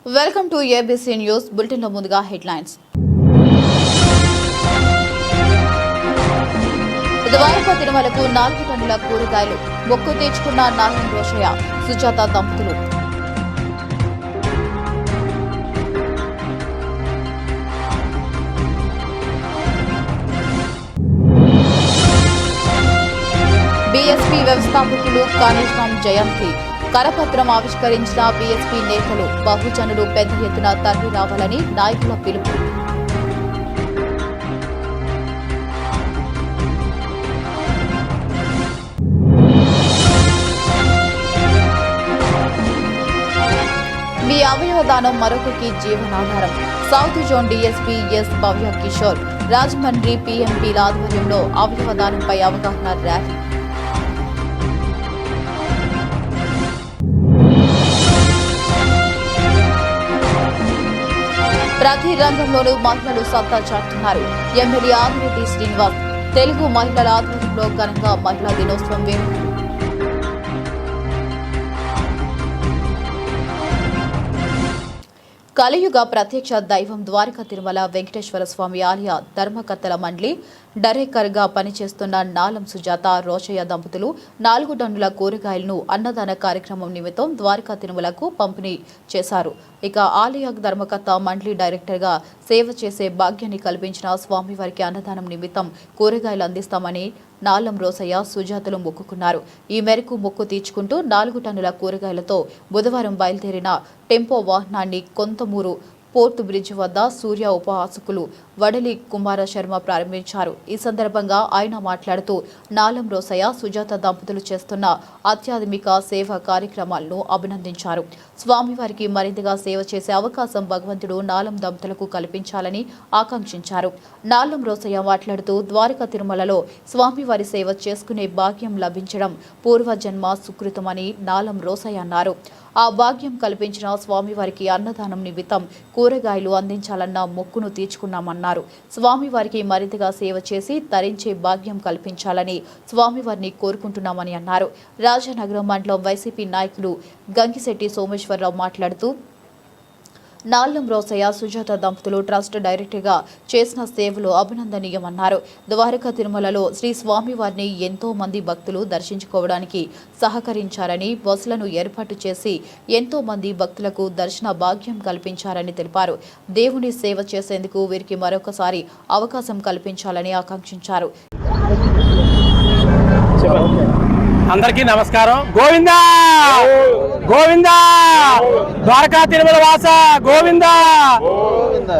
Welcome to ABC news bulletin లో ముందుగా headlines. Dwaraka తిరుమలకు 4 టన్నుల కూరగాయలు మొక్కు తీర్చుకున్న నాగం రోషయ్య, సుజాత దంపతులు. బీఎస్పీ వ్యవస్థాపకులు కాళేశ్వరం జయంతి కరపత్రం ఆవిష్కరించిన బీఎస్పీ నేతలు, బహుజనులు పెద్ద ఎత్తున తరలి రావాలని నాయకుల పిలుపు. మీ అవయవదానం మరొకరికి జీవనాధారం. సౌత్ జోన్ డీఎస్పీ ఎస్ భవ్య కిషోర్, రాజమండ్రి పీఎంపీల ఆధ్వర్యంలో అవయవదానంపై అవగాహన ర్యాలీ. ప్రతి రంగంలోనూ మహిళలు సత్తా చాటుతున్నారు. ఎమ్మెల్యే ఆదిరెడ్డి శ్రీనివాస్, తెలుగు మహిళల ఆధ్వర్యంలో ఘనంగా మహిళా దినోత్సవం వేడుకలు. కలియుగ ప్రత్యక్ష దైవం ద్వారకా తిరుమల వెంకటేశ్వర స్వామి ఆలయ ధర్మకర్తల మండలి డైరెక్టర్గా పనిచేస్తున్న నాలం సుజాత, రోషయ్య దంపతులు 4 టన్నుల కూరగాయలను అన్నదాన కార్యక్రమం నిమిత్తం ద్వారకా తిరుమలకు పంపిణీ చేశారు. ఇక ఆలయ ధర్మకర్త మండలి డైరెక్టర్గా సేవ చేసే భాగ్యాన్ని కల్పించిన స్వామివారికి అన్నదానం నిమిత్తం కూరగాయలు అందిస్తామని నాలం రోసయ్య, సుజాతలు మొక్కుకున్నారు. ఈ మేరకు మొక్కు తీర్చుకుంటూ 4 టన్నుల కూరగాయలతో బుధవారం బయలుదేరిన టెంపో వాహనాన్ని కొంతమూరు పోర్టు బ్రిడ్జ్ వద్ద సూర్య ఉపవాసకులు వడలి కుమార శర్మ ప్రారంభించారు. ఈ సందర్భంగా ఆయన మాట్లాడుతూ నాలం రోసయ్య, సుజాత దంపతులు చేస్తున్న అత్యాధునిక సేవా కార్యక్రమాలను అభినందించారు. స్వామివారికి మరింతగా సేవ చేసే అవకాశం భగవంతుడు నాలం దంపతులకు కల్పించాలని ఆకాంక్షించారు. నాలం రోసయ్య మాట్లాడుతూ ద్వారకా తిరుమలలో స్వామివారి సేవ చేసుకునే భాగ్యం లభించడం పూర్వజన్మ సుకృతమని నాలం రోసయ్య అన్నారు. ఆ భాగ్యం కల్పించిన స్వామివారికి అన్నదానం నిమిత్తం కూరగాయలు అందించాలన్న మొక్కును తీర్చుకున్నామన్నారు. స్వామివారికి మరింతగా సేవ చేసి తరించే భాగ్యం కల్పించాలని స్వామివారిని కోరుకుంటున్నామని అన్నారు. రాజానగరం మండలం వైసీపీ నాయకులు గంగిశెట్టి సోమేశ్వరరావు మాట్లాడుతూ నాలం రోసయ్య, సుజాత దంపతులు ట్రస్ట్ డైరెక్టర్గా చేసిన సేవలు అభినందనీయమన్నారు. ద్వారకా తిరుమలలో శ్రీ స్వామివారిని ఎంతో మంది భక్తులు దర్శించుకోవడానికి సహకరించారని, బస్సులను ఏర్పాటు చేసి ఎంతో మంది భక్తులకు దర్శన భాగ్యం కల్పించారని తెలిపారు. దేవుని సేవ చేసేందుకు వీరికి మరొకసారి అవకాశం కల్పించాలని ఆకాంక్షించారు. అందరికీ నమస్కారం. గోవిందా గోవిందా, ద్వారకా తిరుమల వాస గోవిందా.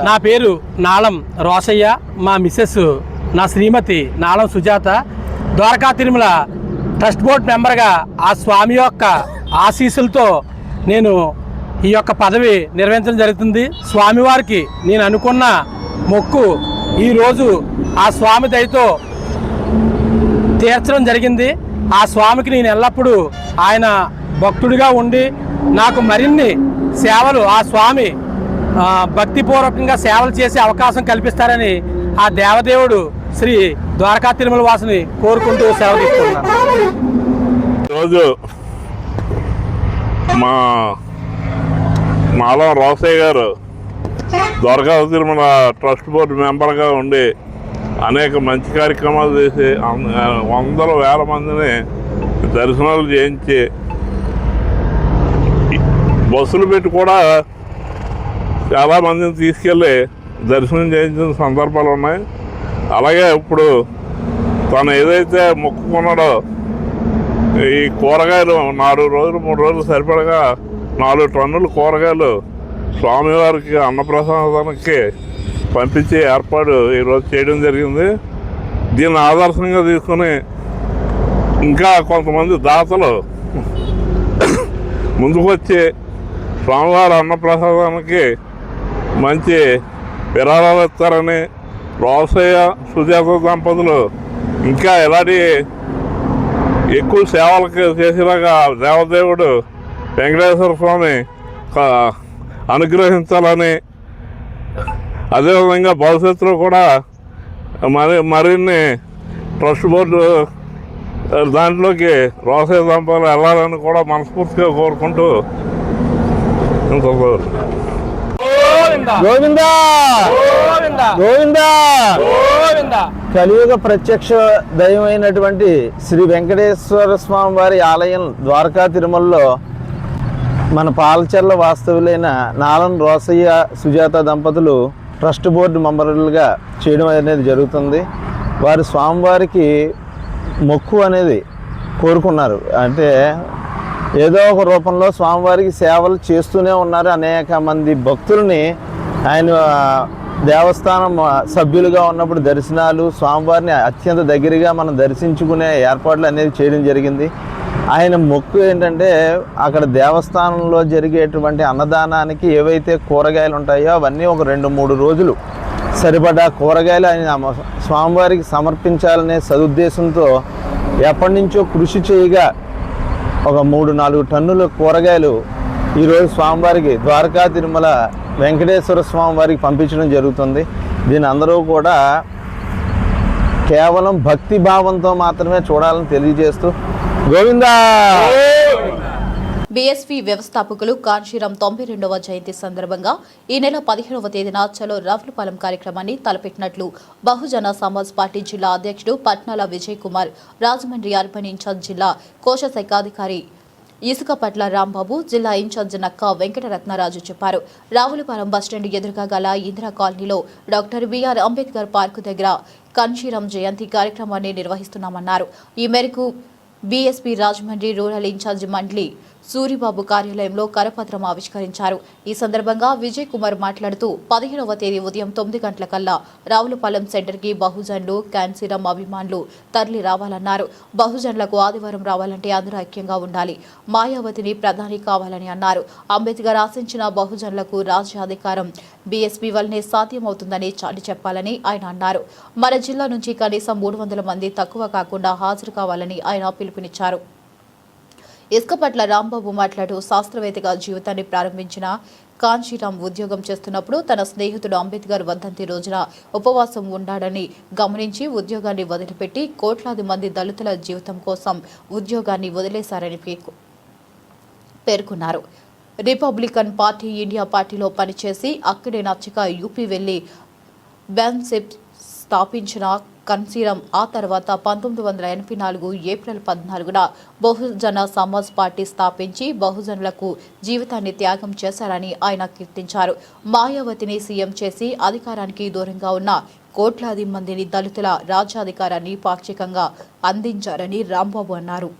నా పేరు నాలం రోసయ్య, మా మిసెస్ నా శ్రీమతి నాలం సుజాత. ద్వారకా తిరుమల ట్రస్ట్ బోర్డు మెంబర్గా ఆ స్వామి యొక్క ఆశీస్సులతో నేను ఈ యొక్క పదవి నిర్వహించడం జరుగుతుంది. స్వామివారికి నేను అనుకున్న మొక్కు ఈరోజు ఆ స్వామి దయతో తీర్చడం జరిగింది. ఆ స్వామికి నేను ఎల్లప్పుడూ ఆయన భక్తుడిగా ఉండి నాకు మరిన్ని సేవలు ఆ స్వామి భక్తిపూర్వకంగా సేవలు చేసే అవకాశం కల్పిస్తారని ఆ దేవదేవుడు శ్రీ ద్వారకా తిరుమల వాసుని కోరుకుంటూ సెలవు తీసుకుంటున్నాను. ఈరోజు మా నాలం రోసయ్య గారు ద్వారకా తిరుమల ట్రస్ట్ బోర్డు మెంబర్గా ఉండి అనేక మంచి కార్యక్రమాలు చేసి వందల వేల మందిని దర్శనాలు చేయించి బస్సులు పెట్టి కూడా చాలామందిని తీసుకెళ్ళి దర్శనం చేయించిన సందర్భాలు ఉన్నాయి. అలాగే ఇప్పుడు తను ఏదైతే మొక్కుకున్నాడో ఈ కూరగాయలు 4 రోజులు 3 రోజులు సరిపడగా 4 టన్నుల కూరగాయలు స్వామివారికి అన్నప్రసాదానికి పంపించే ఏర్పాటు ఈరోజు చేయడం జరిగింది. దీన్ని ఆదర్శంగా తీసుకుని ఇంకా కొంతమంది దాతలు ముందుకు వచ్చి స్వామివారి అన్నప్రసాదానికి మంచి విరాళాలు ఇస్తారని రోసయ్య, సుజాత దంపతులు ఇంకా ఇలాంటి ఎక్కువ సేవలకు చేసేలాగా దేవదేవుడు వెంకటేశ్వర స్వామి అనుగ్రహించాలని, అదేవిధంగా భవిష్యత్తులో కూడా మరిన్ని ట్రస్ట్ బోర్డు దాంట్లోకి రోసయ్య దంపతులు వెళ్ళాలని కూడా మనస్ఫూర్తిగా కోరుకుంటూ గోవిందా గోవిందా. కలియుగ ప్రత్యక్ష దైవమైనటువంటి శ్రీ వెంకటేశ్వర స్వామి వారి ఆలయం ద్వారకా తిరుమలలో మన పాలచెర్ల వాస్తవులైన నాలం రోసయ్య సుజాత దంపతులు ట్రస్ట్ బోర్డు మెంబర్లుగా చేయడం అనేది జరుగుతుంది. వారు స్వామివారికి మొక్కు అనేది కోరుకున్నారు. అంటే ఏదో ఒక రూపంలో స్వామివారికి సేవలు చేస్తూనే ఉన్నారు. అనేక మంది భక్తుల్ని ఆయన దేవస్థానం సభ్యులుగా ఉన్నప్పుడు దర్శనాలు, స్వామివారిని అత్యంత దగ్గరగా మనం దర్శించుకునే ఏర్పాట్లు అనేది చేయడం జరిగింది. ఆయన మొక్కు ఏంటంటే అక్కడ దేవస్థానంలో జరిగేటువంటి అన్నదానానికి ఏవైతే కూరగాయలు ఉంటాయో అవన్నీ ఒక 2-3 రోజులు సరిపడా కూరగాయలు ఆయన స్వామివారికి సమర్పించాలనే సదుద్దేశంతో ఎప్పటి నుంచో కృషి చేయగా ఒక 3-4 టన్నుల కూరగాయలు ఈరోజు స్వామివారికి ద్వారకా తిరుమల వెంకటేశ్వర స్వామి వారికి పంపించడం జరుగుతుంది. దీని అందరూ కూడా కేవలం భక్తి భావంతో మాత్రమే చూడాలని తెలియజేస్తూ గోవిందా. బీఎస్పీ వ్యవస్థాపకులు కాంశీరాం 92వ జయంతి సందర్భంగా ఈ నెల 17వ తేదీన చలో రావులపాలెం కార్యక్రమాన్ని తలపెట్టినట్లు బహుజన సమాజ్ పార్టీ జిల్లా అధ్యక్షుడు పట్నాల విజయ్ కుమార్, రాజమండ్రి అర్బన్ ఇన్ఛార్జ్ జిల్లా కోశాధికారి ఇసుకపట్ల రాంబాబు, జిల్లా ఇన్ఛార్జ్ నక్క వెంకటరత్నరాజు చెప్పారు. రావులపాలెం బస్టాండ్ ఎదురుగా గల ఇందిరా కాలనీలో డాక్టర్ బిఆర్ అంబేద్కర్ పార్కు దగ్గర కాంశీరాం జయంతి కార్యక్రమాన్ని నిర్వహిస్తున్నామన్నారు. ఈ మేరకు బీఎస్పీ రాజమండ్రి రూరల్ ఇన్ఛార్జ్ మండలి సూరిబాబు కార్యాలయంలో కరపత్రం ఆవిష్కరించారు. ఈ సందర్భంగా విజయ్ కుమార్ మాట్లాడుతూ 15వ తేదీ ఉదయం 9 గంటలకల్లా రావులపాలెం సెంటర్కి బహుజనులు, కాంశీరాం అభిమానులు తరలి రావాలన్నారు. బహుజనులకు ఆదివారం రావాలంటే అందరూ ఐక్యంగా ఉండాలి. మాయావతిని ప్రధాని కావాలని అన్నారు. అంబేద్కర్ ఆశించిన బహుజనులకు రాజ్యాధికారం బీఎస్పీ వల్లనే సాధ్యమవుతుందని చాటి చెప్పాలని ఆయన అన్నారు. మన జిల్లా నుంచి కనీసం 300 మంది తక్కువ కాకుండా హాజరు కావాలని ఆయన పిలుపునిచ్చారు. ఇసుకపట్ల రాంబాబు మాట్లాడుతూ శాస్త్రవేత్తగా జీవితాన్ని ప్రారంభించిన కాంశీరాం ఉద్యోగం చేస్తున్నప్పుడు తన స్నేహితుడు అంబేద్కర్ వర్ధంతి రోజున ఉపవాసం ఉండాడని గమనించి ఉద్యోగాన్ని వదిలిపెట్టి కోట్లాది మంది దళితుల జీవితం కోసం ఉద్యోగాన్ని వదిలేశారని పేర్కొన్నారు. రిపబ్లికన్ పార్టీ ఇండియా పార్టీలో పనిచేసి అక్కడే నచ్చక యూపీ వెళ్లి బ్యాన్సెప్ స్థాపించిన కాంశీరాం ఆ తర్వాత 1984 ఏప్రిల్ 14న బహుజన సమాజ్ పార్టీ స్థాపించి బహుజనులకు జీవితాన్ని త్యాగం చేశారని ఆయన కీర్తించారు. మాయావతిని సీఎం చేసి అధికారానికి దూరంగా ఉన్న కోట్లాది మందిని దళితుల రాజ్యాధికారాన్ని పాక్షికంగా అందించారని రాంబాబు అన్నారు.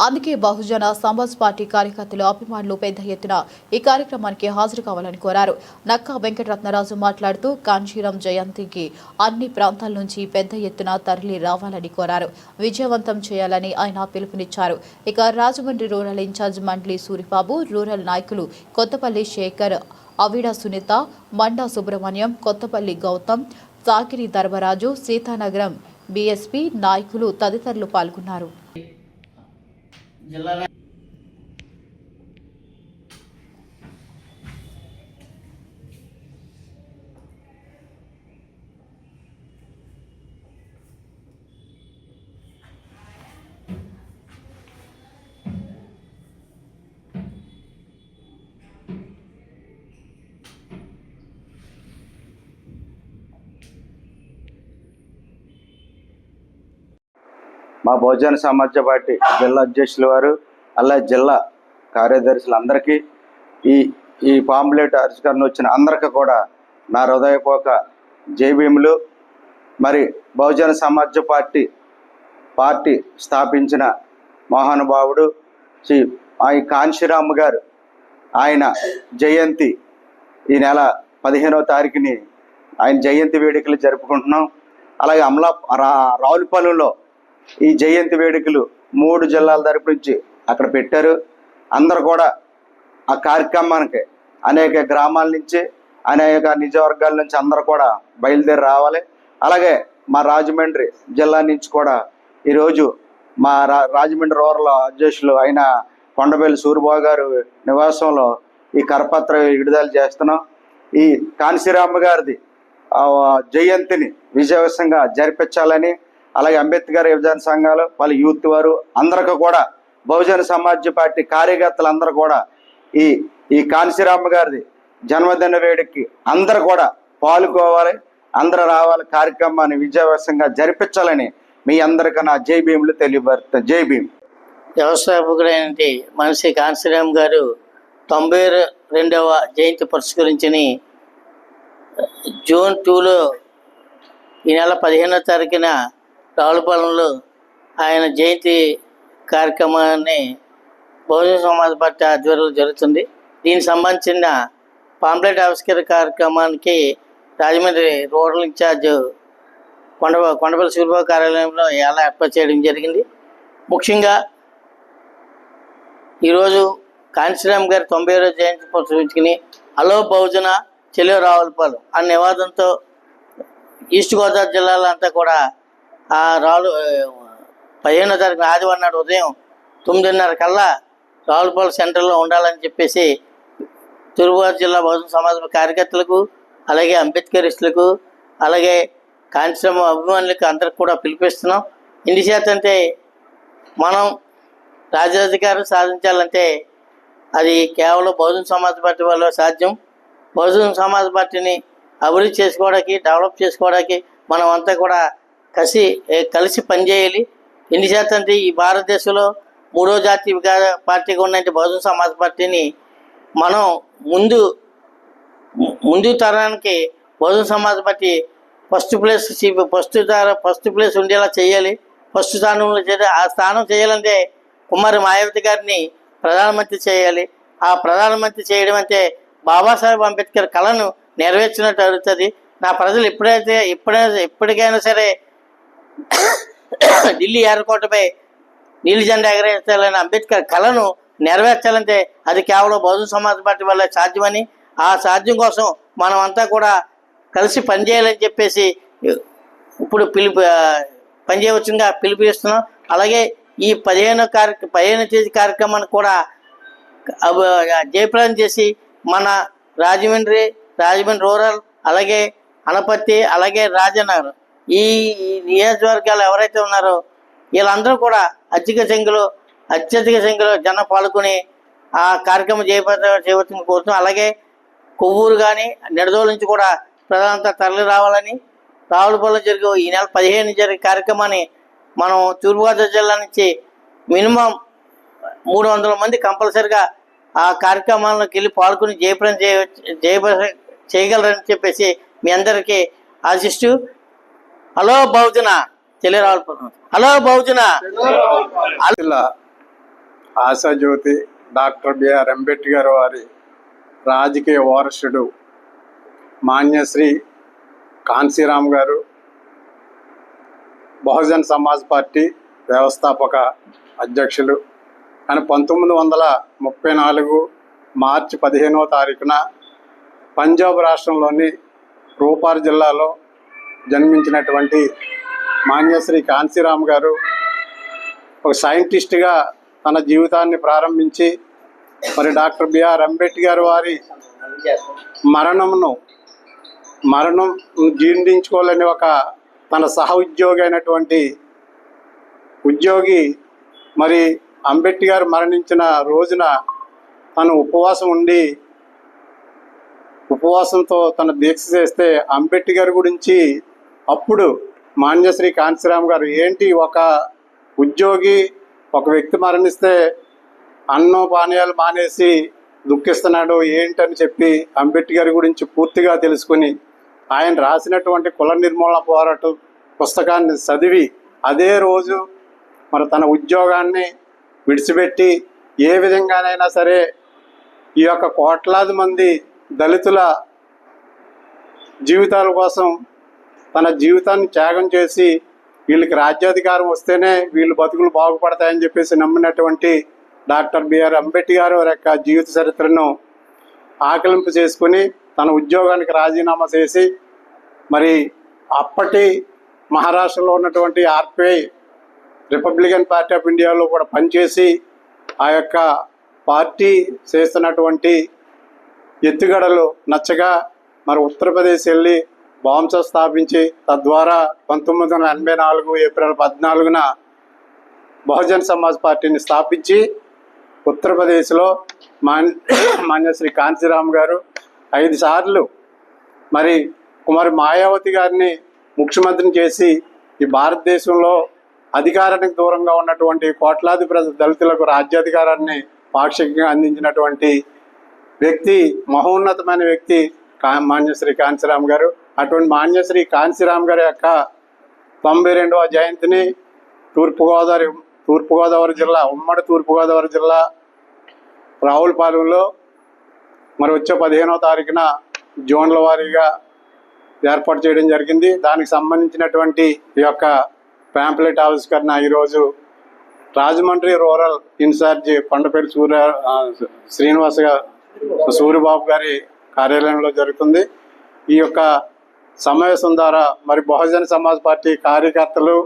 అందుకే బహుజన సమాజ్ పార్టీ కార్యకర్తలు, అభిమానులు పెద్ద ఎత్తున ఈ కార్యక్రమానికి హాజరు కావాలని కోరారు. నక్క వెంకటరత్నరాజు మాట్లాడుతూ కాంశీరాం జయంతికి అన్ని ప్రాంతాల నుంచి పెద్ద ఎత్తున తరలి రావాలని కోరారు. విజయవంతం చేయాలని ఆయన పిలుపునిచ్చారు. ఇక రాజమండ్రి రూరల్ ఇన్ఛార్జ్ మండలి సూరిబాబు, రూరల్ నాయకులు కొత్తపల్లి శేఖర్, అవిడ సునీత, మండా సుబ్రహ్మణ్యం, కొత్తపల్లి గౌతమ్, సాకిరి ధర్మరాజు, సీతానగరం బీఎస్పీ నాయకులు తదితరులు పాల్గొన్నారు. మా బహుజన సమాజ పార్టీ జిల్లా అధ్యక్షుల వారు, అలాగే జిల్లా కార్యదర్శులందరికీ, ఈ పాంప్లెట్ ఆవిష్కరణ వచ్చిన అందరికీ కూడా నా హృదయపూర్వక జైభీములు. మరి బహుజన సమాజ పార్టీ స్థాపించిన మహానుభావుడు శ్రీ కాంశీరామ్ గారు, ఆయన జయంతి ఈ నెల 15వ తారీఖుని ఆయన జయంతి వేడుకలు జరుపుకుంటున్నాం. అలాగే రావులపాలెంలో ఈ జయంతి వేడుకలు 3 జిల్లాల తరపు నుంచి అక్కడ పెట్టారు. అందరూ కూడా ఆ కార్యక్రమానికి అనేక గ్రామాల నుంచి, అనేక నియోజకవర్గాల నుంచి అందరూ కూడా బయలుదేరి రావాలి. అలాగే మా రాజమండ్రి జిల్లా నుంచి కూడా ఈరోజు మా రాజమండ్రి రూరల్ అధ్యక్షులు అయిన కొండపల్లి సూరిబాబు గారు నివాసంలో ఈ కరపత్రం విడుదల చేస్తున్నాం. ఈ కాంశీరామ్ గారిది జయంతిని విజయవంతంగా జరిపించాలని, అలాగే అంబేద్కర్ యువజన సంఘాలు, వాళ్ళ యూత్ వారు అందరికీ కూడా, బహుజన సమాజ్ పార్టీ కార్యకర్తలు అందరూ కూడా ఈ కాంశీరామ్ గారిది జన్మదిన వేడుకకి అందరూ కూడా పాల్గొవాలి, అందరూ రావాలి, కార్యక్రమాన్ని విజయవంతంగా జరిపించాలని మీ అందరికీ నా జై భీములు తెలియబడుతుంది. జై భీమ్. వ్యవస్థాపకుడైన మనిషి కాంశీరామ్ గారు 92వ జయంతి పురస్కరించుని జూన్ 2లో ఈ నెల 15వ తారీఖున రావులపాలెంలో ఆయన జయంతి కార్యక్రమాన్ని బహుజన సమాజ్ పార్టీ ఆధ్వర్యంలో జరుగుతుంది. దీనికి సంబంధించిన పాంప్లెట్ ఆవిష్కరణ కార్యక్రమానికి రాజమండ్రి రూరల్ ఇన్ఛార్జ్ కొండపల్లి సూర్యబాబు కార్యాలయంలో ఎలా ఏర్పాటు చేయడం జరిగింది. ముఖ్యంగా ఈరోజు కాంశీరామ్ గారి 90వ జయంతి పురస్కరించుకుని హలో బహుజన చెలో రావులపాలెం ఆ నివాదంతో ఈస్ట్ గోదావరి జిల్లాలో అంతా కూడా ఆ 15వ తారీఖున ఆదివారం నాడు ఉదయం 9:30 కల్లా రావులపాలెం సెంటర్లో ఉండాలని చెప్పేసి తూర్పుగోదావరి జిల్లా బహుజన సమాజ కార్యకర్తలకు, అలాగే అంబేద్కరిస్టులకు, అలాగే కాంశీరామ్ అభిమానులకు అందరికి కూడా పిలిపిస్తున్నాం. ఎందుచేతంటే మనం రాజ్యాధికారం సాధించాలంటే అది కేవలం బహుజన సమాజ్ పార్టీ వల్ల సాధ్యం. బహుజన సమాజ్ పార్టీని అభివృద్ధి చేసుకోవడానికి, డెవలప్ చేసుకోవడానికి మనం అంతా కూడా కలిసి పనిచేయాలి. ఎందుచేతంటే ఈ భారతదేశంలో 3వ జాతీయ పార్టీగా ఉన్నటువంటి బహుజన సమాజ్ పార్టీని మనం ముందు తరానికి Bahujan Samaj party first place ఉండేలా చేయాలి. ఫస్ట్ స్థానంలో ఆ స్థానం చేయాలంటే కుమారి మాయావతి గారిని ప్రధానమంత్రి చేయాలి. ఆ ప్రధానమంత్రి చేయడం అంటే బాబాసాహెబ్ అంబేద్కర్ కళను నెరవేర్చినట్టు అవుతుంది. నా ప్రజలు ఎప్పటికైనా సరే ఢిల్లీ ఎర్రకోటపై నీలి జెండా ఎగరేస్తాలని అంబేద్కర్ కళను నెరవేర్చాలంటే అది కేవలం బహుజన సమాజ్ పార్టీ వల్ల సాధ్యమని, ఆ సాధ్యం కోసం మనం అంతా కూడా కలిసి పనిచేయాలని చెప్పేసి ఇప్పుడు పనిచేయవచ్చుగా పిలుపునిస్తున్నాం. అలాగే ఈ 15వ తేదీ కార్యక్రమాన్ని కూడా జయప్రదం చేసి మన రాజమండ్రి రూరల్, అలాగే అనపర్తి, అలాగే రాజనగరం ఈ నియోజకవర్గాలు ఎవరైతే ఉన్నారో వీళ్ళందరూ కూడా అత్యధిక సంఖ్యలో జనం పాల్గొని ఆ కార్యక్రమం చేయవచ్చుని కోరుతున్నాం. అలాగే కొవ్వూరు కానీ నిడదోలు నుంచి కూడా ప్రధానంగా తరలి రావాలని, రావులపాలెంలో జరిగే ఈ నెల 15 జరిగే కార్యక్రమాన్ని మనం తూర్పుగోదావరి జిల్లా నుంచి మినిమం 300 మంది కంపల్సరిగా ఆ కార్యక్రమాల్లోకి వెళ్ళి పాల్గొని జయప్రదం చేయగలరని చెప్పేసి మీ అందరికీ ఆశిస్తూ హలో బహుజన చెల్లి రావులపాలెం, హలో బహుజన. ఆశాజ్యోతి డాక్టర్ బిఆర్ అంబేద్కర్ వారి రాజకీయ వారసుడు మాన్యశ్రీ కాంశీరామ్ గారు బహుజన్ సమాజ్ పార్టీ వ్యవస్థాపక అధ్యక్షులు. ఆయన 1934 మార్చి 15వ తారీఖున పంజాబ్ రాష్ట్రంలోని రూపార్ జిల్లాలో జన్మించినటువంటి మాన్యశ్రీ కాంశీరామ్ గారు ఒక సైంటిస్ట్గా తన జీవితాన్ని ప్రారంభించి మరి డాక్టర్ బిఆర్ అంబేద్కర్ వారి మరణం జీర్ణించుకోలేని ఒక తన సహ ఉద్యోగి అయినటువంటి ఉద్యోగి మరి అంబేద్కర్ మరణించిన రోజున తను ఉపవాసంతో తన దీక్ష చేస్తే అంబేద్కర్ గురించి అప్పుడు మాన్యశ్రీ కాంశీరామ్ గారు ఏంటి ఒక ఉద్యోగి ఒక వ్యక్తి మరణిస్తే అన్నం పానీయాలు మానేసి దుఃఖిస్తున్నాడు ఏంటని చెప్పి అంబేద్కర్ గురించి పూర్తిగా తెలుసుకుని ఆయన రాసినటువంటి కుల నిర్మూలన పోరాట పుస్తకాన్ని చదివి అదే రోజు మరి తన ఉద్యోగాన్ని విడిచిపెట్టి ఏ విధంగానైనా సరే ఈ యొక్క కోట్లాది మంది దళితుల జీవితాల కోసం తన జీవితాన్ని త్యాగం చేసి వీళ్ళకి రాజ్యాధికారం వస్తేనే వీళ్ళు బతుకులు బాగుపడతాయని చెప్పేసి నమ్మినటువంటి డాక్టర్ బిఆర్ అంబేద్కర్ వారి యొక్క జీవిత చరిత్రను ఆకలింపు చేసుకుని తన ఉద్యోగానికి రాజీనామా చేసి మరి అప్పటి మహారాష్ట్రలో ఉన్నటువంటి ఆర్పిఐ రిపబ్లికన్ పార్టీ ఆఫ్ ఇండియాలో కూడా పనిచేసి ఆ యొక్క పార్టీ చేస్తున్నటువంటి ఎత్తుగడలు నచ్చగా మరి ఉత్తరప్రదేశ్ వెళ్ళి బాంస స్థాపించి తద్వారా 1984 ఏప్రిల్ 14న బహుజన్ సమాజ్ పార్టీని స్థాపించి ఉత్తరప్రదేశ్లో మాన్యశ్రీ కాంశీరామ్ గారు 5 సార్లు మరి కుమారి మాయావతి గారిని ముఖ్యమంత్రిని చేసి ఈ భారతదేశంలో అధికారానికి దూరంగా ఉన్నటువంటి కోట్లాది దళితులకు రాజ్యాధికారాన్ని పాక్షికంగా అందించినటువంటి వ్యక్తి, మహోన్నతమైన వ్యక్తి మాన్యశ్రీ కాంశీరామ్ గారు. అటువంటి మాన్యశ్రీ కాంశీరామ్ గారి యొక్క 92వ జయంతిని తూర్పుగోదావరి జిల్లా, ఉమ్మడి తూర్పుగోదావరి జిల్లా రావులపాలెంలో మరి వచ్చే 15వ తారీఖున జోన్ల వారీగా ఏర్పాటు చేయడం జరిగింది. దానికి సంబంధించినటువంటి ఈ యొక్క ప్యాంప్లెట్ ఆవిష్కరణ ఈరోజు రాజమండ్రి రూరల్ ఇన్ఛార్జి కొండపల్లి సూరిబాబు గారి కార్యాలయంలో జరుగుతుంది. ఈ యొక్క సమావేశం ద్వారా మరి బహుజన సమాజ్ పార్టీ కార్యకర్తలు,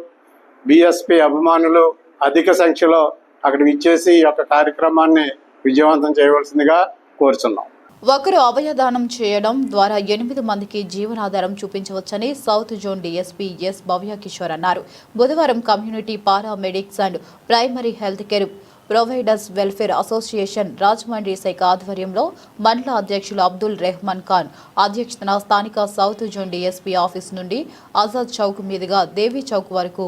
బీఎస్పీ అభిమానులు అధిక సంఖ్యలో అక్కడికి ఇచ్చేసి ఈ యొక్క కార్యక్రమాన్ని విజయవంతం చేయవలసిందిగా కోరుచున్నాం. ఒకరు అవయదానం చేయడం ద్వారా 8 మందికి జీవనాధారం చూపించవచ్చని సౌత్ జోన్ డీఎస్పీ ఎస్ భవ్య కిషోర్ అన్నారు. బుధవారం community paramedics and primary health care providers welfare association Rajahmundry శాఖ ఆధ్వర్యంలో మండల అధ్యక్షులు అబ్దుల్ రెహమాన్ ఖాన్ అధ్యక్షతన స్థానిక సౌత్ జోన్ డీఎస్పీ ఆఫీస్ నుండి ఆజాద్ చౌక్ మీదుగా దేవీ చౌక్ వరకు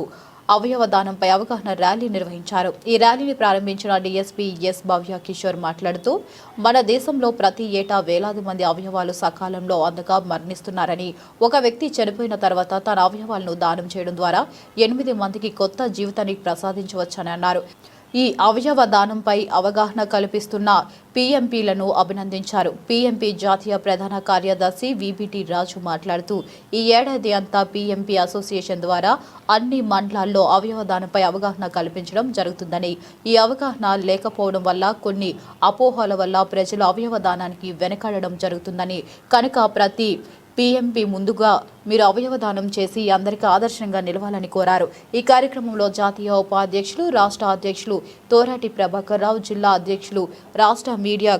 అవయవ దానంపై అవగాహన ర్యాలీ నిర్వహించారు. ఈ ర్యాలీని ప్రారంభించిన డీఎస్పీ ఎస్ భవ్య కిషోర్ మాట్లాడుతూ మన దేశంలో ప్రతి ఏటా వేలాది మంది అవయవాలు సకాలంలో అందక మరణిస్తున్నారని, ఒక వ్యక్తి చనిపోయిన తర్వాత తన అవయవాలను దానం చేయడం ద్వారా 8 మందికి కొత్త జీవితాన్ని ప్రసాదించవచ్చని అన్నారు. ఈ అవయవ దానంపై అవగాహన కల్పిస్తున్న పీఎంపీలను అభినందించారు. పీఎంపీ జాతీయ ప్రధాన కార్యదర్శి విబిటి రాజు మాట్లాడుతూ ఈ ఏడాది అంతా పీఎంపీ అసోసియేషన్ ద్వారా అన్ని మండలాల్లో అవయవ దానంపై అవగాహన కల్పించడం జరుగుతుందని, ఈ అవగాహన లేకపోవడం వల్ల కొన్ని అపోహల వల్ల ప్రజలు అవయవ దానానికి వెనకాడడం జరుగుతుందని, కనుక ప్రతి పీఎంపీ ముందుగా మీరు అవయవ దానం చేసి అందరికీ ఆదర్శంగా నిలవాలని కోరారు. ఈ కార్యక్రమంలో జాతీయ ఉపాధ్యక్షులు, రాష్ట్ర అధ్యక్షులు తోరాటి ప్రభాకర్ రావు, జిల్లా అధ్యక్షులు, రాష్ట్ర మీడియా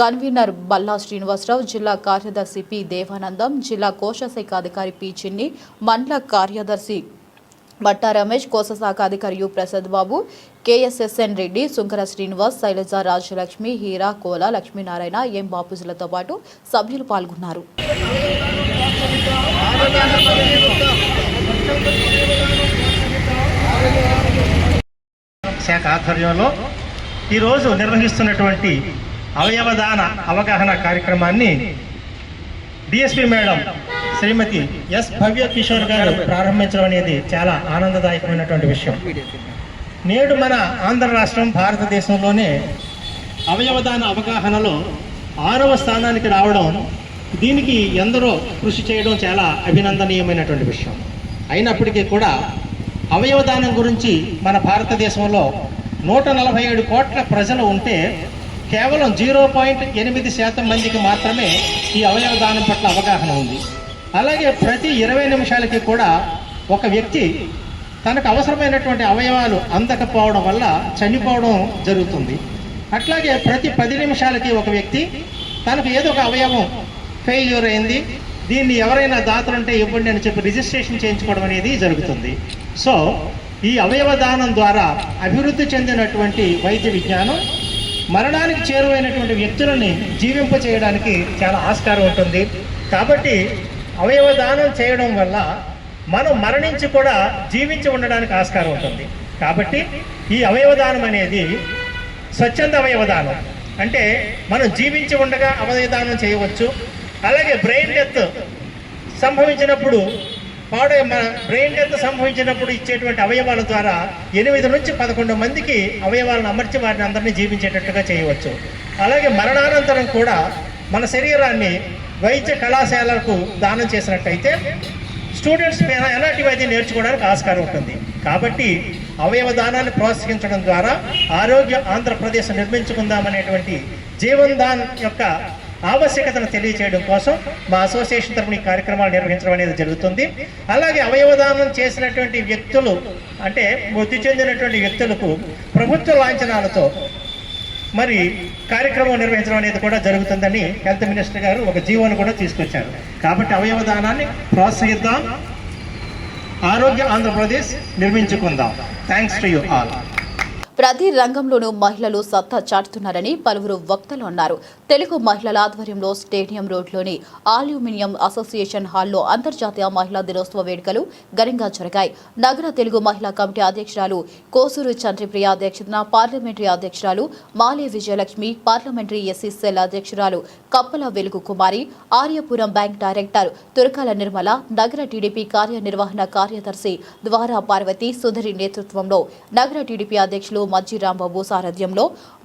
కన్వీనర్ బల్లా శ్రీనివాసరావు, జిల్లా కార్యదర్శి పి దేవానందం, జిల్లా కోశాఖ అధికారి పి చిన్ని, మండల కార్యదర్శి బట్టా రమేష్, కోశశాఖ అధికారి యు ప్రసాద్ బాబు, కేఎస్ఎస్ఎన్ రెడ్డి, సుంకర శ్రీనివాస్, శైలజ, రాజలక్ష్మి, హీరా, కోల, లక్ష్మీనారాయణ, ఎం బాపుజులతో పాటు సభ్యులు పాల్గొన్నారు. శాఖ ఆధ్వర్యంలో ఈరోజు నిర్వహిస్తున్నటువంటి అవయవదాన అవగాహన కార్యక్రమాన్ని డిఎస్పీ మేడం శ్రీమతి ఎస్ భవ్య కిషోర్ గారు ప్రారంభించడం అనేది చాలా ఆనందదాయకమైనటువంటి విషయం. నేడు మన ఆంధ్ర రాష్ట్రం భారతదేశంలోనే అవయవదాన అవగాహనలో 6వ స్థానానికి రావడం, దీనికి ఎందరో కృషి చేయడం చాలా అభినందనీయమైనటువంటి విషయం. అయినప్పటికీ కూడా అవయవదానం గురించి మన భారతదేశంలో 147 కోట్ల ప్రజలు ఉంటే కేవలం 0.8% మందికి మాత్రమే ఈ అవయవదానం పట్ల అవగాహన ఉంది. అలాగే ప్రతి 20 నిమిషాలకి కూడా ఒక వ్యక్తి తనకు అవసరమైనటువంటి అవయవాలు అందకపోవడం వల్ల చనిపోవడం జరుగుతుంది. అట్లాగే ప్రతి 10 నిమిషాలకి ఒక వ్యక్తి తనకు ఏదో ఒక అవయవం ఫెయిల్యూర్ అయింది, దీన్ని ఎవరైనా దాతలుంటే ఇవ్వండి అని చెప్పి రిజిస్ట్రేషన్ చేయించుకోవడం అనేది జరుగుతుంది. సో ఈ అవయవ దానం ద్వారా అభివృద్ధి చెందినటువంటి వైద్య విజ్ఞానం మరణానికి చేరువైనటువంటి వ్యక్తులని జీవింప చేయడానికి చాలా ఆస్కారం ఉంటుంది. కాబట్టి అవయవ దానం చేయడం వల్ల మనం మరణించి కూడా జీవించి ఉండడానికి ఆస్కారం ఉంటుంది. కాబట్టి ఈ అవయవదానం అనేది స్వచ్ఛంద అవయవదానం, అంటే మనం జీవించి ఉండగా అవయవదానం చేయవచ్చు. అలాగే బ్రెయిన్ డెత్ సంభవించినప్పుడు బ్రెయిన్ డెత్ సంభవించినప్పుడు ఇచ్చేటువంటి అవయవాల ద్వారా 8 నుంచి 11 మందికి అవయవాలను అమర్చి వారిని అందరినీ జీవించేటట్టుగా చేయవచ్చు. అలాగే మరణానంతరం కూడా మన శరీరాన్ని వైద్య కళాశాలకు దానం చేసినట్టయితే స్టూడెంట్స్ ఎలాంటి వైద్యం నేర్చుకోవడానికి ఆస్కారం ఉంటుంది. కాబట్టి అవయవ దానాన్ని ప్రోత్సహించడం ద్వారా ఆరోగ్య ఆంధ్రప్రదేశ్ నిర్మించుకుందామనేటువంటి జీవన్ దాన్ యొక్క ఆవశ్యకతను తెలియచేయడం కోసం మా అసోసియేషన్ తరఫున ఈ కార్యక్రమాలు నిర్వహించడం అనేది జరుగుతుంది. అలాగే అవయవదానం చేసినటువంటి వ్యక్తులు, అంటే మృతి చెందినటువంటి వ్యక్తులకు ప్రభుత్వ లాంఛనాలతో మరి కార్యక్రమం నిర్వహించడం అనేది కూడా జరుగుతుందని హెల్త్ మినిస్టర్ గారు ఒక జీవోను కూడా తీసుకొచ్చారు. కాబట్టి అవయవదానాన్ని ప్రోత్సహిద్దాం, ఆరోగ్య ఆంధ్రప్రదేశ్ నిర్మించుకుందాం. Thanks to you all. ప్రతి రంగంలోనూ మహిళలు సత్తా చాటుతున్నారని పలువురు వక్తలు అన్నారు. తెలుగు మహిళల ఆధ్వర్యంలో స్టేడియం రోడ్లోని అల్యూమినియం అసోసియేషన్ హాల్లో అంతర్జాతీయ మహిళా దినోత్సవ వేడుకలు ఘనంగా జరిగాయి. నగర తెలుగు మహిళా కమిటీ అధ్యక్షురాలు కోసూరు చంద్రప్రియ అధ్యక్షతన పార్లమెంటరీ అధ్యక్షురాలు మాలే విజయలక్ష్మి, పార్లమెంటరీ ఎస్సీ సెల్ అధ్యక్షురాలు కప్పల వెలుగు కుమారి, ఆర్యపురం బ్యాంక్ డైరెక్టర్ తురకాల నిర్మల, నగర టీడీపీ కార్యనిర్వహణ కార్యదర్శి ద్వారా పార్వతి సుధరి నేతృత్వంలో నగర టీడీపీ అధ్యక్షులు మజ్జి రాంబాబు సారథ్యంలో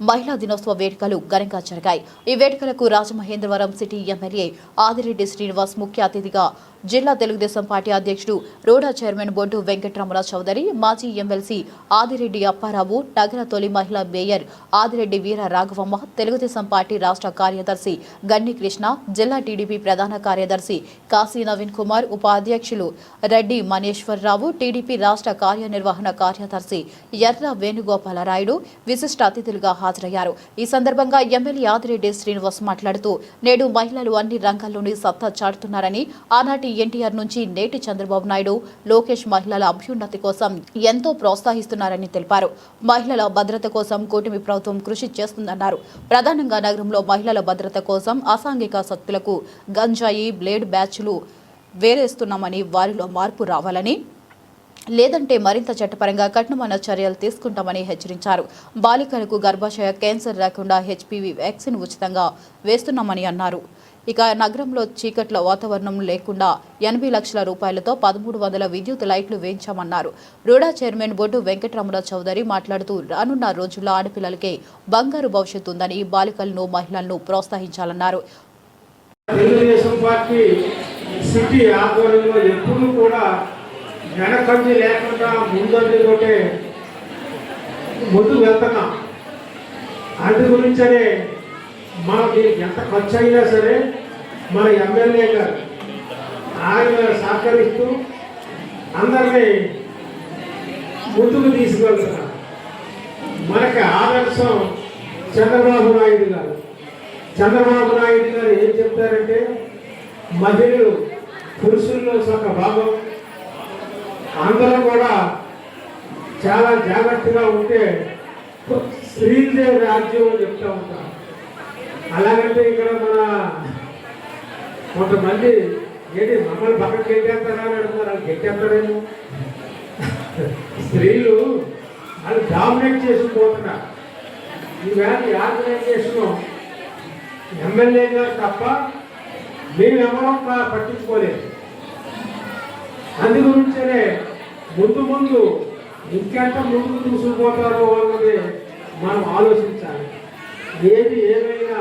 మహిళా దినోత్సవ వేడుకలు ఘనంగా జరిగాయి. ఈ వేడుకలకు రాజమహేంద్రవరం సిటీ ఎమ్మెల్యే ఆదిరెడ్డి శ్రీనివాస్ ముఖ్య అతిథిగా, జిల్లా తెలుగుదేశం పార్టీ అధ్యక్షుడు రోడా చైర్మన్ బొడ్డు వెంకటరమణ చౌదరి, మాజీ ఎమ్మెల్సీ ఆదిరెడ్డి అప్పారావు, నగర తొలి మహిళా మేయర్ ఆదిరెడ్డి వీర రాఘవమ్మ, తెలుగుదేశం పార్టీ రాష్ట్ర కార్యదర్శి గన్ని కృష్ణ, జిల్లా టీడీపీ ప్రధాన కార్యదర్శి కాశీ నవీన్ కుమార్, ఉపాధ్యక్షులు రెడ్డి మనీశ్వరరావు, టీడీపీ రాష్ట్ర కార్యనిర్వహణ కార్యదర్శి ఎర్ర వేణుగోపాలరాయుడు విశిష్ట అతిథులుగా హాజరయ్యారు. ఈ సందర్భంగా ఎమ్మెల్యే ఆదిరెడ్డి శ్రీనివాస్ మాట్లాడుతూ, నేడు మహిళలు అన్ని రంగాల్లోనూ సత్తా చాటుతున్నారని, ఆనాటి ఎన్టీఆర్ నుంచి నేటి చంద్రబాబు నాయుడు, లోకేష్ మహిళల అభ్యున్నతి కోసం ఎంతో ప్రోత్సహిస్తున్నారని తెలిపారు. మహిళల భద్రత కోసం కూటమి ప్రభుత్వం కృషి చేస్తుందన్నారు. ప్రధానంగా నగరంలో మహిళల భద్రత కోసం అసాంఘిక శక్తులకు గంజాయి, బ్లేడ్ బ్యాచ్లు వేరేస్తున్నామని, వారిలో మార్పు రావాలని, లేదంటే మరింత చట్టపరంగా కఠినమైన చర్యలు తీసుకుంటామని హెచ్చరించారు. బాలికలకు గర్భాశయ క్యాన్సర్ రాకుండా హెచ్పివి వ్యాక్సిన్ ఉచితంగా వేస్తున్నామని అన్నారు. ఇక నగరంలో చీకట్ల వాతావరణం లేకుండా 80 లక్షల రూపాయలతో 1300 విద్యుత్ లైట్లు వేయించామన్నారు. రూడా చైర్మన్ బొడ్డు వెంకటరమణ చౌదరి మాట్లాడుతూ, రానున్న రోజుల్లో ఆడపిల్లలకే బంగారు భవిష్యత్తు ఉందని, బాలికలను, మహిళలను ప్రోత్సహించాలన్నారు. తెలుగుదేశం పార్టీ సిటీ ఆధ్వర్యంలో ఎప్పుడూ కూడా వెనకంది లేకుండా ముందంజతోటే ముందుకు వెళ్తున్నాం. అందు గురించనే మనకి ఎంత ఖర్చు అయినా సరే మన ఎమ్మెల్యే గారు ఆయన సహకరిస్తూ అందరినీ ముందుకు తీసుకెళ్తున్నారు. మనకి ఆదర్శం చంద్రబాబు నాయుడు గారు. చంద్రబాబు నాయుడు గారు ఏం చెప్తారంటే, మహిళలు పురుషుల్లో సొంత భాగం, అందరూ కూడా చాలా జాగ్రత్తగా ఉంటే స్త్రీలదే రాజ్యం అని చెప్తూ ఉంటారు. అలాగంటే ఇక్కడ మన కొంతమంది ఏంటి మమ్మల్ని పక్కకి గెట్టేస్తారా అని అడుగుతారు. వాళ్ళు గెట్టేస్తారేమో. స్త్రీలు వాళ్ళు డామినేట్ చేసుకుపోతున్నారు. ఈవేళ ఈ ఆర్గనైజేషన్ ఎమ్మెల్యే గారు తప్ప మేమెవరో పట్టించుకోలేదు. అందు గురించే ముందు ఇంకెంత ముందుకు తీసుకుపోతారో అన్నది మనం ఆలోచించాలి. ఏది ఏమైనా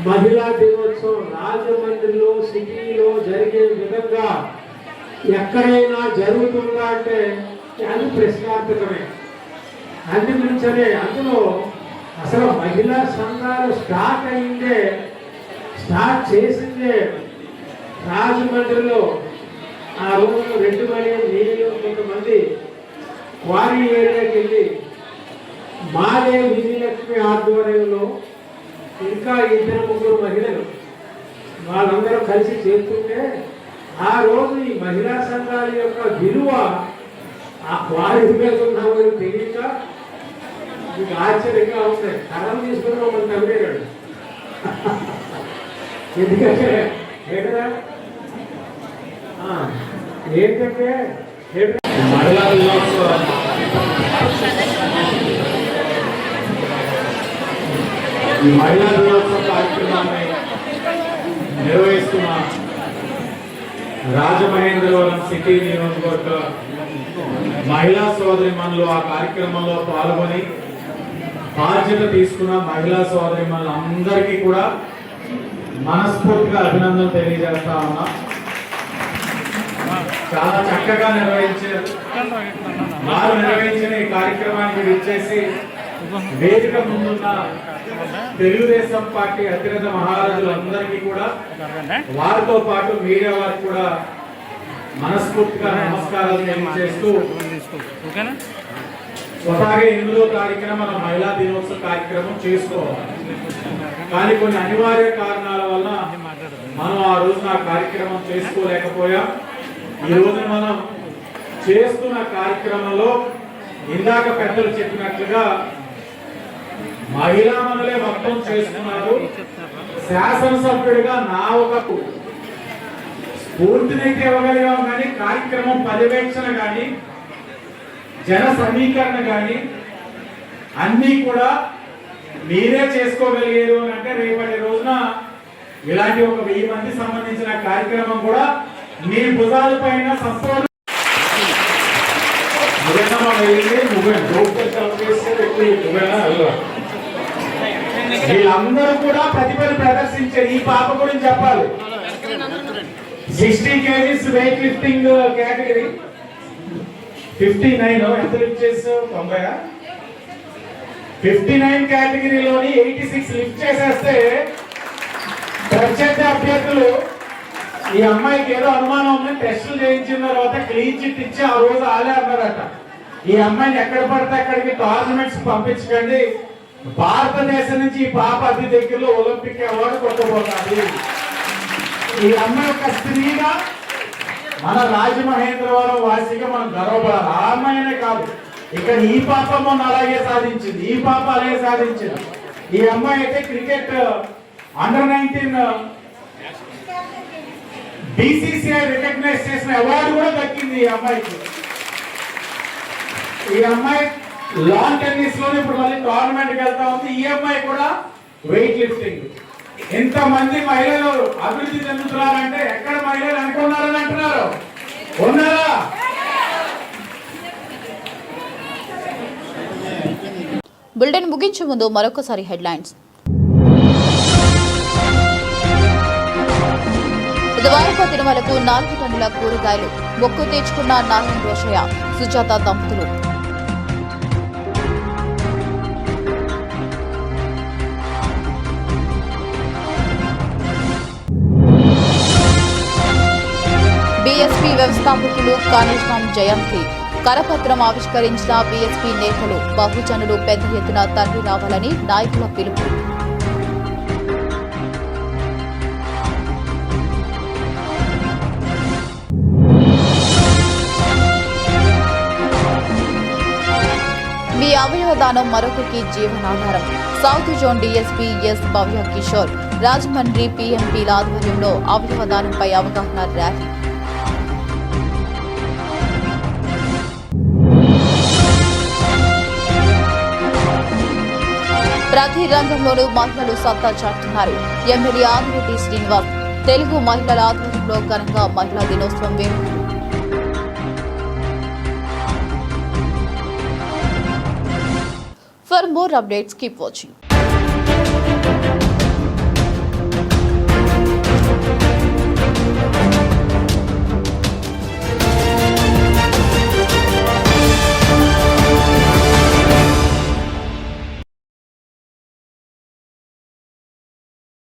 మహిళా దినోత్సవం రాజమండ్రిలో సిటీలో జరిగే విధంగా ఎక్కడైనా జరుగుతుందా అంటే అది ప్రశ్నార్థకమే. అందు గురించనే అందులో అసలు మహిళా సంఘాలు స్టార్ట్ చేసిందే రాజమండ్రిలో. ఆ రోజు 2 మిలియన్ నీళ్ళు కొంతమంది క్వారీ ఏరియాకి వెళ్ళి మాలే విజయలక్ష్మి ఆధ్వర్యంలో ఇంకా 2-3 మహిళలు వాళ్ళందరూ కలిసి చేస్తుంటే, ఆ రోజు ఈ మహిళా సంఘాల యొక్క విలువ ఆ క్వారీ మీద ఉన్నామని తెలియక మీకు ఆశ్చర్యంగా ఉంటాయి. కరం తీసుకుని మమ్మల్ని తమిళాడు. ఎందుకంటే ఏంటంటే మహిళా దినోత్సవం ఈ మహిళా దినోత్సవ కార్యక్రమాన్ని నిర్వహిస్తున్న రాజమహేంద్రవరం సిటీ నియోజకవర్గ మహిళా సోదరిమణులు ఆ కార్యక్రమంలో పాల్గొని బాధ్యత తీసుకున్న మహిళా సోదరిమణులు అందరికీ కూడా మనస్ఫూర్తిగా అభినందనలు తెలియజేస్తా ఉన్నా. చాలా చక్కగా నిర్వహించారు. వారు నిర్వహించిన ఈ కార్యక్రమానికి విచ్చేసి వేదిక ముందున్న తెలుగుదేశం పార్టీ అతిరథ మహారాజులందరికీ కూడా, వారితో పాటు మీడియా వారికి కూడా మనస్ఫూర్తిగా నమస్కారాలు తెలియజేస్తూ, స్వతహాగా 8వ తారీఖున మనం మహిళా దినోత్సవ కార్యక్రమం చేసుకోవాలి. కానీ కొన్ని అనివార్య కారణాల వల్ల మనం ఆ రోజున ఆ కార్యక్రమం చేసుకోలేకపోయాం. ఈ రోజు మనం చేస్తున్న కార్యక్రమంలో ఇందాక పెద్దలు చెప్పినట్లుగా మహిళా మనులే మొత్తం చేస్తున్నారు. శాసనసభ్యుడిగా నా ఒక స్ఫూర్తినైతే ఇవ్వగలిగాం, కానీ కార్యక్రమం పర్యవేక్షణ కానీ జన సమీకరణ కానీ అన్నీ కూడా మీరే చేసుకోగలిగారు అని అంటే రేపటి రోజున ఇలాంటి ఒక 1000 మంది సంబంధించిన కార్యక్రమం కూడా మీ భుజాల పైన సంపూర్ణ వీళ్ళందరూ కూడా ప్రతిభను ప్రదర్శించారు. ఈ పాప గురించి చెప్పాలి. 60 kgs వెయిట్ లిఫ్టింగ్ కేటగిరీ 59 ఎంత లిఫ్ట్ చేసావు? 90. 59 కేటగిరీలోని 86 లిఫ్ట్ చేసేస్తే ప్రత్యర్థి అభ్యర్థులు ఈ అమ్మాయికి ఏదో అనుమానం ఉందని టెస్టులు చేయించిన తర్వాత క్లీన్ చిట్ ఇచ్చి ఆ రోజు ఆలే అన్నారట, ఈ అమ్మాయిని ఎక్కడ పడితే అక్కడికి టోర్నమెంట్స్ పంపించకండి, భారతదేశం నుంచి ఈ పాప అతి దగ్గరలో ఒలింపిక్ అవార్డు కొట్టబోతుంది. ఈ అమ్మాయి ఒక స్త్రీగా మన రాజమహేంద్రవరం వాసిగా మనం గర్వపడాలి. ఆ అమ్మాయినే కాదు, ఇక్కడ ఈ పాప మొన్న అలాగే సాధించింది, ఈ పాప అలాగే సాధించింది. ఈ అమ్మాయి అయితే క్రికెట్ అండర్-19 BCCI రికగ్నైజ్ చేసిన అవార్డు కూడా దక్కింది ఈ అమ్మాయికి. ఈ అమ్మాయి లాన్ టెన్నిస్ లో ఇప్పుడు మళ్ళీ టోర్నమెంట్కి వెళ్తా ఉంది. ఈ అమ్మాయి కూడా వెయిట్ లిఫ్టింగ్. ఇంతమంది మహిళలు అభివృద్ధి చెందుతున్నారంటే ఎక్కడ మహిళలు అనుకున్నారని అంటున్నారు, ఉన్నారా? బులెటిన్ ముగించే ముందు మరొకసారి హెడ్లైన్స్. ద్వారకా తిరుమలకు 4 టన్నుల కూరగాయలు మొక్కు తీర్చుకున్న నారాయణ రోషయ్య, సుజాత దంపతులు. బీఎస్పీ వ్యవస్థాపకులు కాళేశ్వరం జయంతి కరపత్రం ఆవిష్కరించిన బీఎస్పీ నేతలు, బహుజనులు పెద్ద ఎత్తున తరలి రావాలని నాయకుల పిలుపు. మీ అవయవదానం మరొకరికి జీవనాధారం. సౌత్ జోన్ డీఎస్పీ ఎస్ భవ్య కిషోర్, రాజమండ్రి పీఎంపీల ఆధ్వర్యంలో అవయవదానంపై అవగాహన ర్యాలీ. ప్రతి రంగంలోనూ మహిళలు సత్తా చాటుతున్నారు. ఎమ్మెల్యే ఆదిరెడ్డి శ్రీనివాస్, తెలుగు మహిళల ఆధ్వర్యంలో ఘనంగా మహిళా దినోత్సవం వేడుకలు. For more updates, keep watching.